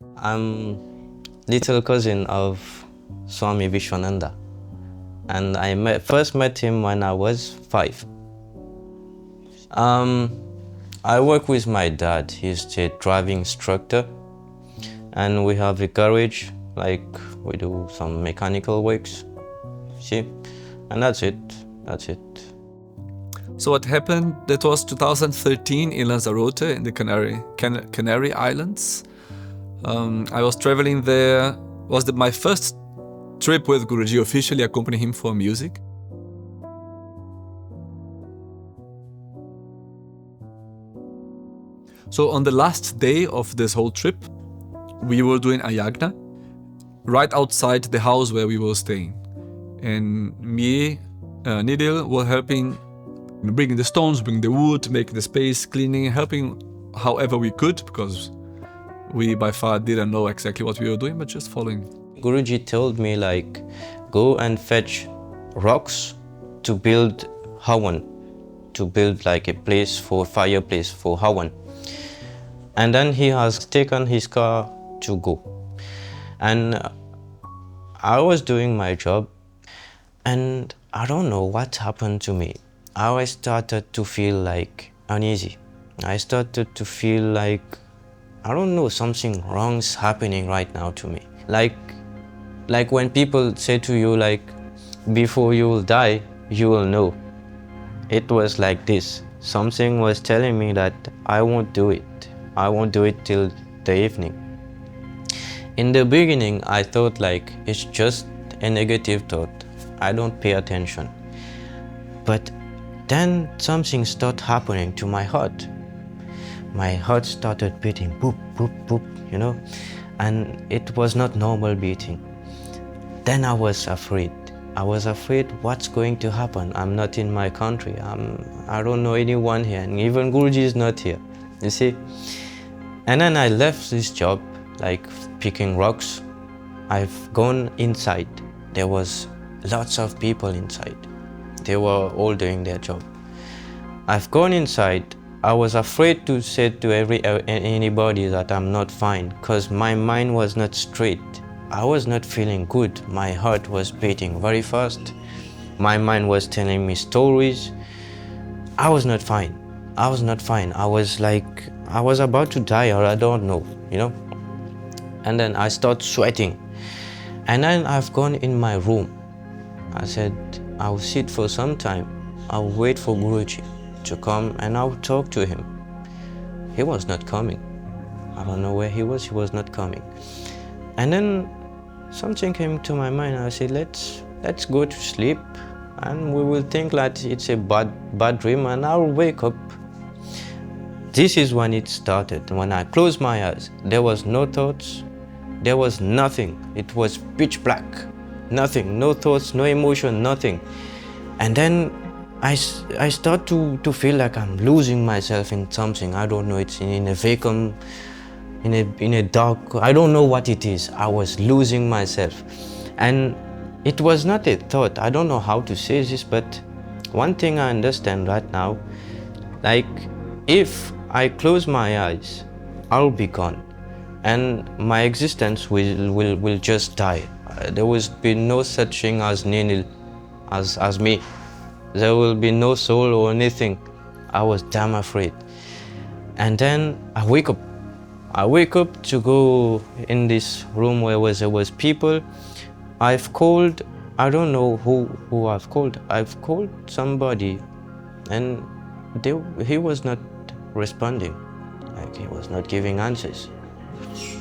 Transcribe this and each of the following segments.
I'm little cousin of Swami Vishwananda, and I first met him when I was 5. I work with my dad. He's a driving instructor, and we have a garage, like we do some mechanical works, see? And that's it. So what happened, that was 2013 in Lanzarote in the Canary Islands. I was traveling there. Was my first trip with Guruji, officially accompanying him for music. So on the last day of this whole trip, we were doing a yagna right outside the house where we were staying. And me, Ninil, were helping, bringing the stones, bringing the wood, making the space, cleaning, helping however we could, because we by far didn't know exactly what we were doing, but just following. Guruji told me, like, go and fetch rocks to build hawan, to build like a place for fireplace for hawan. And then he has taken his car to go. And I was doing my job, and I don't know what happened to me. I started to feel like uneasy. I started to feel like, I don't know, something wrong's happening right now to me. Like when people say to you, like, before you will die, you will know. It was like this. Something was telling me that I won't do it. I won't do it till the evening. In the beginning, I thought like it's just a negative thought. I don't pay attention. But then something started happening to my heart. My heart started beating, boop, boop, boop, you know, and it was not normal beating. Then I was afraid. I was afraid what's going to happen. I'm not in my country. I don't know anyone here, and even Guruji is not here, you see. And then I left this job, like picking rocks. I've gone inside. There was lots of people inside. They were all doing their job. I've gone inside. I was afraid to say to anybody that I'm not fine, because my mind was not straight. I was not feeling good. My heart was beating very fast. My mind was telling me stories. I was not fine. I was like, I was about to die, or I don't know, you know. And then I start sweating. And then I've gone in my room. I said, I'll sit for some time. I'll wait for Guruji to come and I'll talk to him. He was not coming. I don't know where he was not coming. And then something came to my mind. I said, let's go to sleep, and we will think that it's a bad dream, and I'll wake up. This is when it started. When I closed my eyes, there was no thoughts, there was nothing. It was pitch black. Nothing, no thoughts, no emotion, nothing. And then I start to feel like I'm losing myself in something. I don't know, it's in a vacuum, in a dark, I don't know what it is. I was losing myself. And it was not a thought. I don't know how to say this, but one thing I understand right now, like, if I close my eyes, I'll be gone. And my existence will just die. There will be no such thing as Ninil, as me. There will be no soul or anything. I was damn afraid. And then I wake up. I wake up to go in this room where there was people. I've called, I don't know who I've called. I've called somebody, and he was not responding. Like, he was not giving answers.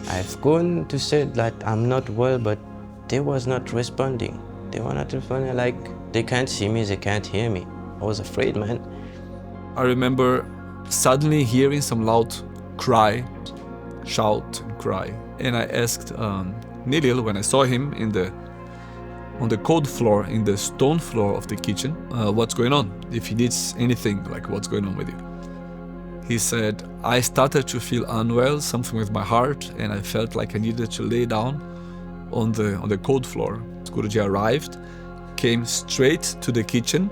I've gone to say that I'm not well, but they was not responding. They were not responding, like, they can't see me, they can't hear me. I was afraid, man. I remember suddenly hearing some loud cry, shout and cry. And I asked Ninil, when I saw him on the cold floor, in the stone floor of the kitchen, what's going on? If he needs anything, like, what's going on with you? He said, I started to feel unwell, something with my heart, and I felt like I needed to lay down on the cold floor. Guruji arrived, came straight to the kitchen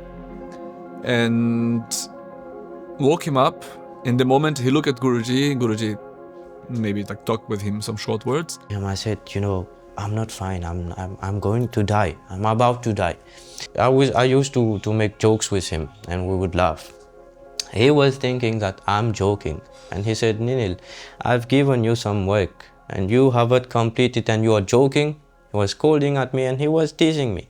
and woke him up. In the moment he looked at Guruji maybe like talk with him some short words. I said, I'm not fine. I'm going to die. I'm about to die. I used to make jokes with him, and we would laugh. He was thinking that I'm joking, and he said, Ninil, I've given you some work and you haven't completed and you are joking. He was scolding at me and he was teasing me.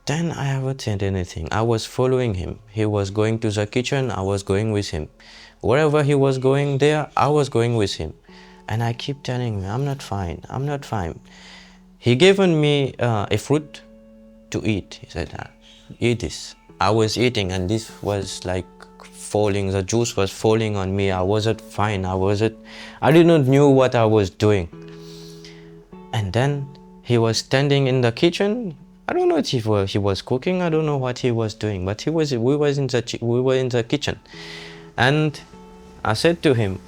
Then I haven't said anything. I was following him. He was going to the kitchen, I was going with him. Wherever he was going there, I was going with him. And I keep telling him, I'm not fine, I'm not fine. He given me a fruit to eat. He said, eat this. I was eating and this was like falling, the juice was falling on me. I wasn't fine, I did not know what I was doing. And then he was standing in the kitchen. I don't know if he was cooking, I don't know what he was doing, but we were in the kitchen. And I said to him,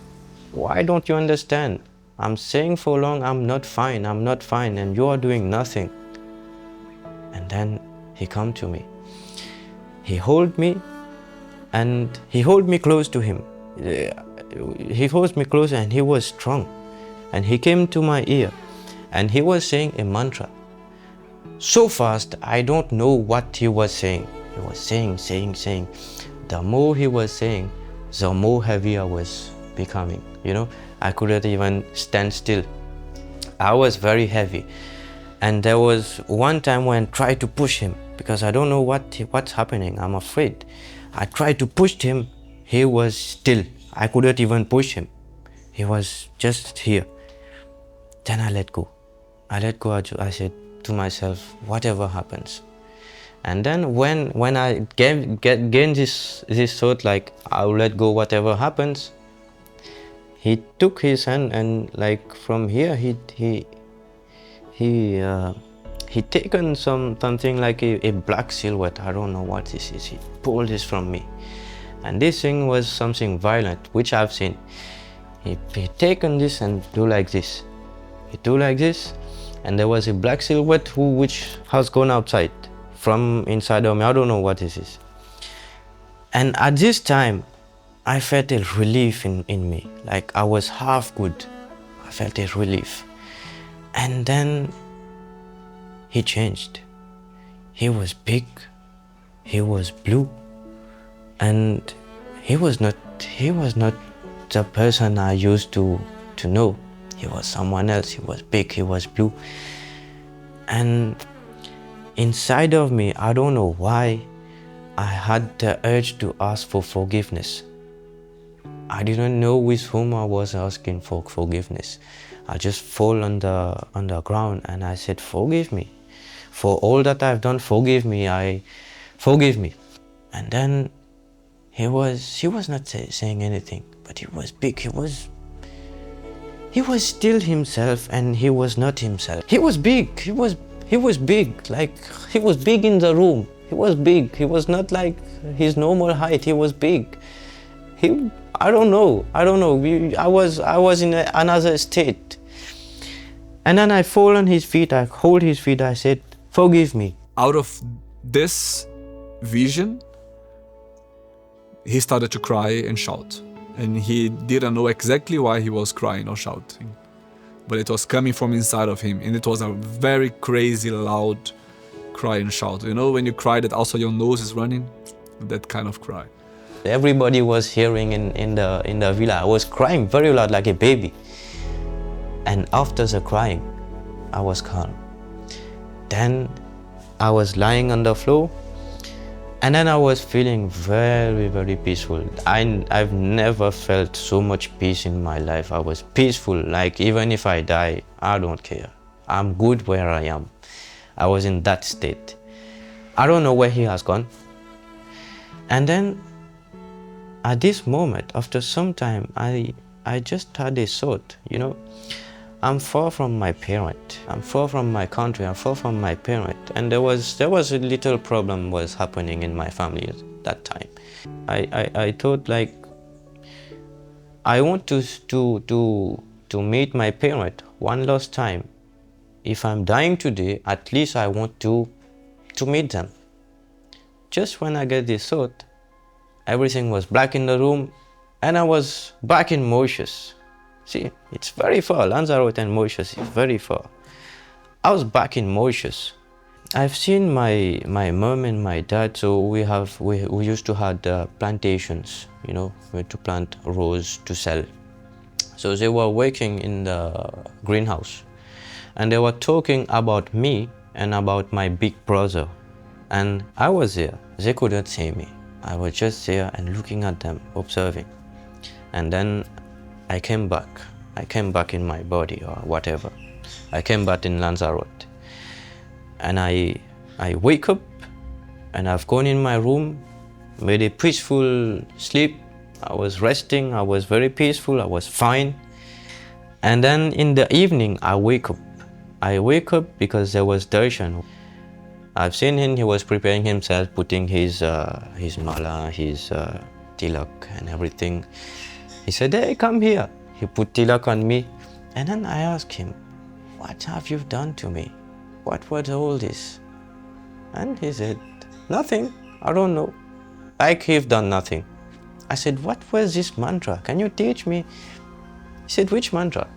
why don't you understand? I'm saying for long, I'm not fine, and you are doing nothing. And then he come to me. He hold me, and he hold me close to him. He holds me close, and he was strong. And he came to my ear, and he was saying a mantra. So fast, I don't know what he was saying. He was saying. The more he was saying, the more heavy I was becoming. I couldn't even stand still. I was very heavy. And there was one time when I tried to push him, because I don't know what's happening. I'm afraid. I tried to push him. He was still. I couldn't even push him. He was just here. Then I let go. I said to myself, whatever happens. And then when I gained this thought, like I'll let go whatever happens, he took his hand and like from here he taken something like a black silhouette. I don't know what this is. He pulled this from me, and this thing was something violent which I've seen. He taken this and do like this. He do like this, and there was a black silhouette which has gone outside from inside of me. I don't know what this is. And at this time, I felt a relief in me. Like I was half good. I felt a relief. And then he changed. He was big. He was blue. And he was not the person I used to know. He was someone else. He was big. He was blue. And inside of me, I don't know why, I had the urge to ask for forgiveness. I didn't know with whom I was asking for forgiveness. I just fall on the ground and I said, forgive me. For all that I've done, forgive me. Forgive me. And then he was not saying anything, but he was big. He was still himself and he was not himself. He was big. He was big. Like he was big in the room. He was big. He was not like his normal height. He was big. I don't know. I was in another state. And then I fall on his feet. I hold his feet. I said, forgive me. Out of this vision, he started to cry and shout. And he didn't know exactly why he was crying or shouting. But it was coming from inside of him. And it was a very crazy, loud cry and shout. You know, when you cry that also your nose is running? That kind of cry. Everybody was hearing in the villa. I was crying very loud like a baby. And after the crying, I was calm. Then I was lying on the floor. And then I was feeling very, very peaceful. I've never felt so much peace in my life. I was peaceful, like even if I die, I don't care. I'm good where I am. I was in that state. I don't know where he has gone. And then at this moment, after some time, I just had a thought, you know, I'm far from my parent. I'm far from my country. I'm far from my parent. And there was a little problem was happening in my family at that time. I thought like, I want to meet my parent one last time. If I'm dying today, at least I want to meet them. Just when I get this thought, everything was black in the room And I was back in Mauritius. See, it's very far. Lanzarote and Mauritius is very far. I was back in Mauritius. I've seen my mom and my dad, so we used to have plantations, you know, we had to plant rose to sell. So they were working in the greenhouse and they were talking about me and about my big brother. And I was there. They couldn't see me. I was just there and looking at them, observing. And then I came back. I came back in my body or whatever. I came back in Lanzarote. And I wake up and I've gone in my room, made a peaceful sleep. I was resting, I was very peaceful, I was fine. And then in the evening, I wake up. I wake up because there was darshan. I've seen him, he was preparing himself, putting his mala, his tilak and everything. He said, hey, come here. He put tilak on me. And then I asked him, what have you done to me? What was all this? And he said, nothing, I don't know. Like he've done nothing. I said, what was this mantra? Can you teach me? He said, which mantra?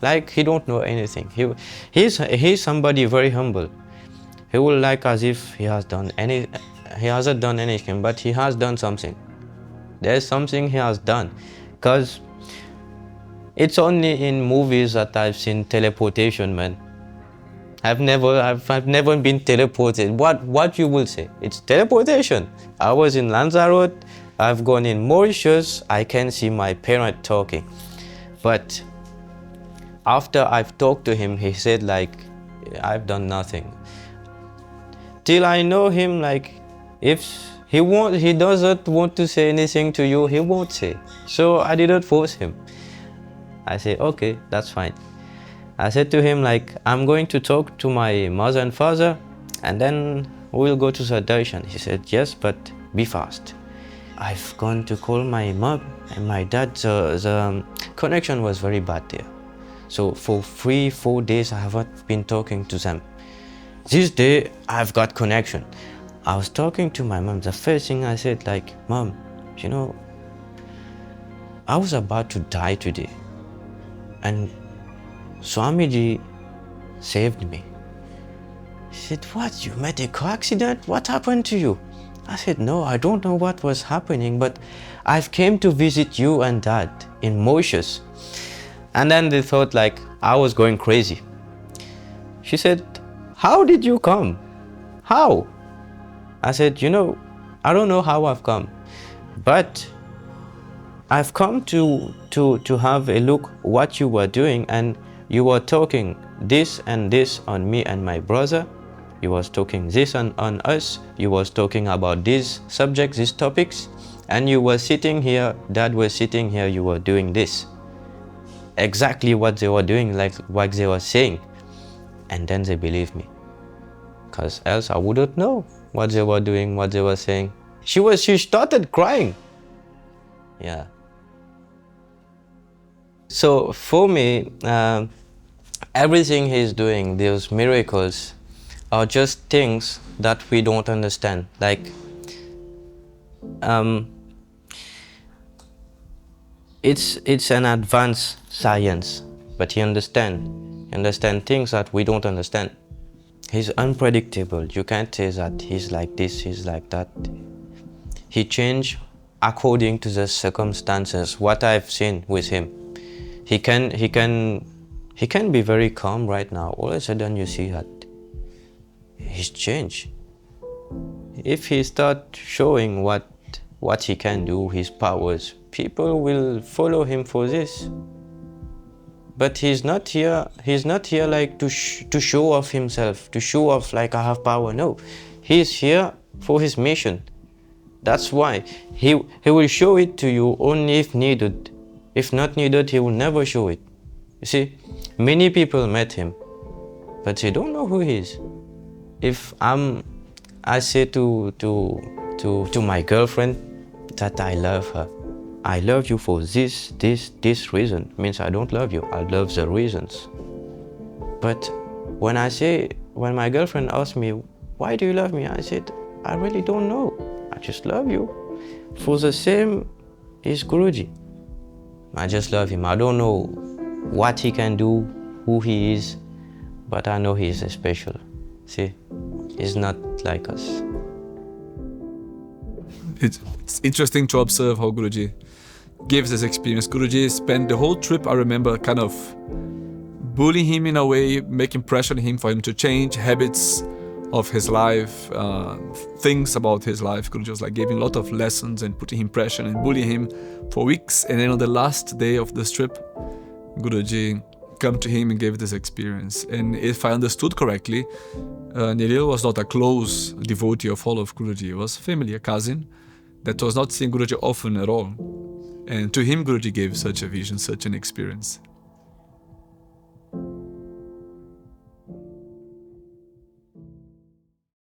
Like he don't know anything. He's somebody very humble. He will like as if he hasn't done anything, but he has done something. There's something he has done. Because it's only in movies that I've seen teleportation, man. I've never been teleported. What you will say? It's teleportation. I was in Lanzarote, I've gone in Mauritius, I can see my parent talking. But after I've talked to him, he said like, I've done nothing. Till I know him, like, if he doesn't want to say anything to you, he won't say. So I didn't force him. I said, okay, that's fine. I said to him like, I'm going to talk to my mother and father and then we'll go to the darshan. He said, yes, but be fast. I've gone to call my mom and my dad. The connection was very bad there. So for 3-4 days, I haven't been talking to them. This day, I've got connection. I was talking to my mom. The first thing I said like, Mom, you know, I was about to die today. And Swamiji saved me. He said, what, you met a car accident? What happened to you? I said, no, I don't know what was happening, but I've came to visit you and Dad in Mauritius. And then they thought like I was going crazy. She said, how did you come? How? I said, you know, I don't know how I've come, but I've come to have a look what you were doing, and you were talking this and this on me and my brother. You was talking this on us. You was talking about these subjects, these topics, and you were sitting here, Dad was sitting here, you were doing this. Exactly what they were doing, like what they were saying. And then they believed me. Because else I wouldn't know what they were doing, what they were saying. She started crying. Yeah. So for me, everything he's doing, those miracles, are just things that we don't understand. Like, it's an advanced science, but he understand things that we don't understand. He's unpredictable. You can't say that he's like this, he's like that. He changed according to the circumstances. What I've seen with him, he can be very calm right now. All of a sudden you see that he's changed. If he starts showing what he can do, his powers, people will follow him for this. But he's not here like to show off himself, to show off like I have power. No, he's here for his mission. That's why he will show it to you only if needed. If not needed, he will never show it. You see, many people met him, but they don't know who he is. If I say to my girlfriend that I love her, I love you for this reason, means I don't love you, I love the reasons. But when my girlfriend asks me, why do you love me? I said, I really don't know. I just love you for the same is Guruji. I just love him. I don't know what he can do, who he is, but I know he is special. See, he's not like us. It's interesting to observe how Guruji gives this experience. Guruji spent the whole trip, I remember, kind of bullying him in a way, making pressure on him for him to change habits of his life, things about his life. Guruji was like giving a lot of lessons and putting him pressure and bullying him for weeks. And then on the last day of this trip, Guruji came to him and gave this experience. And if I understood correctly, Ninil was not a close devotee or follower of Guruji. He was family, a cousin that was not seeing Guruji often at all. And to him, Guruji gave such a vision, such an experience.